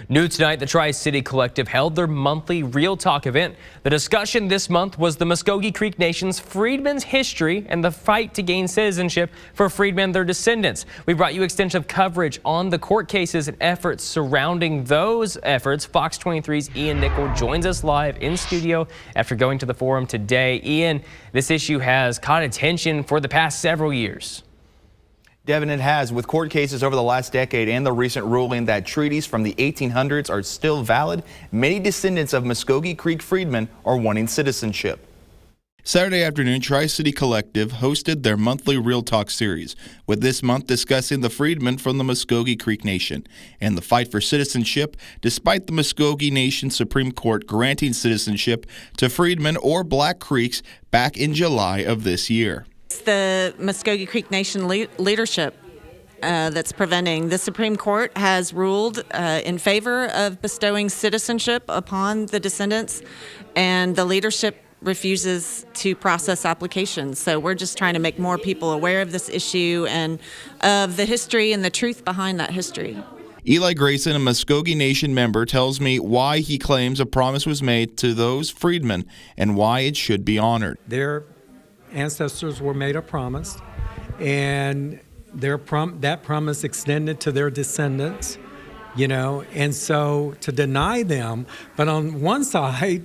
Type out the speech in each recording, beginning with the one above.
New tonight, the Tri-City Collective held their monthly Real Talk event. The discussion this month was the Muscogee Creek Nation's Freedmen's history and the fight to gain citizenship for freedmen and their descendants. We brought you extensive coverage on the court cases and efforts surrounding those efforts. Fox 23's Ian Nickel joins us live in studio after going to the forum today. Ian, this issue has caught attention for the past several years. Devin, it has, with court cases over the last decade and the recent ruling that treaties from the 1800s are still valid. Many descendants of Muscogee Creek Freedmen are wanting citizenship. Saturday afternoon, Tri-City Collective hosted their monthly Real Talk series, with this month discussing the freedmen from the Muscogee Creek Nation and the fight for citizenship, despite the Muscogee Nation Supreme Court granting citizenship to freedmen or Black Creeks back in July of this year. It's the Muscogee Creek Nation leadership that's preventing. The Supreme Court has ruled in favor of bestowing citizenship upon the descendants, and the leadership refuses to process applications. So we're just trying to make more people aware of this issue and of the history and the truth behind that history. Eli Grayson, a Muscogee Nation member, tells me why he claims a promise was made to those freedmen and why it should be honored. Their ancestors were made a promise, and that promise extended to their descendants, and so to deny them. But on one side,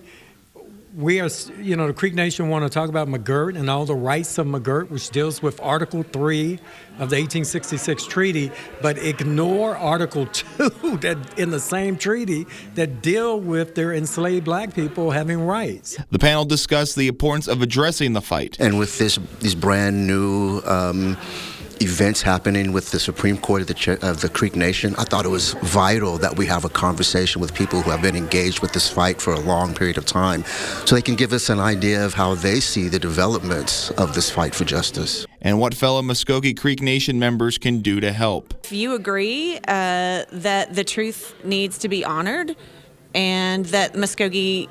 we are, the Creek Nation want to talk about McGirt and all the rights of McGirt, which deals with Article 3 of the 1866 treaty, but ignore Article 2 that in the same treaty that deal with their enslaved Black people having rights. The panel discussed the importance of addressing the fight. And with these brand new events happening with the Supreme Court of the Creek Nation, I thought it was vital that we have a conversation with people who have been engaged with this fight for a long period of time, so they can give us an idea of how they see the developments of this fight for justice. And what fellow Muscogee Creek Nation members can do to help. If you agree that the truth needs to be honored and that Muscogee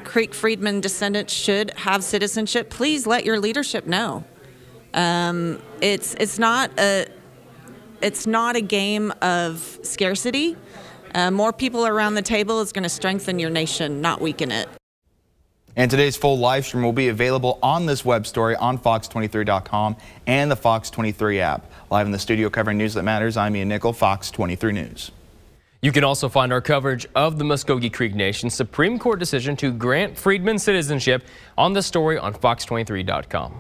Creek Freedmen descendants should have citizenship, please let your leadership know. It's not a game of scarcity. More people around the table is going to strengthen your nation, not weaken it. And today's full live stream will be available on this web story on fox23.com and the Fox 23 app. Live in the studio covering news that matters, I'm Ian Nickel, Fox 23 News. You can also find our coverage of the Muscogee Creek Nation Supreme Court decision to grant freedmen citizenship on the story on fox23.com.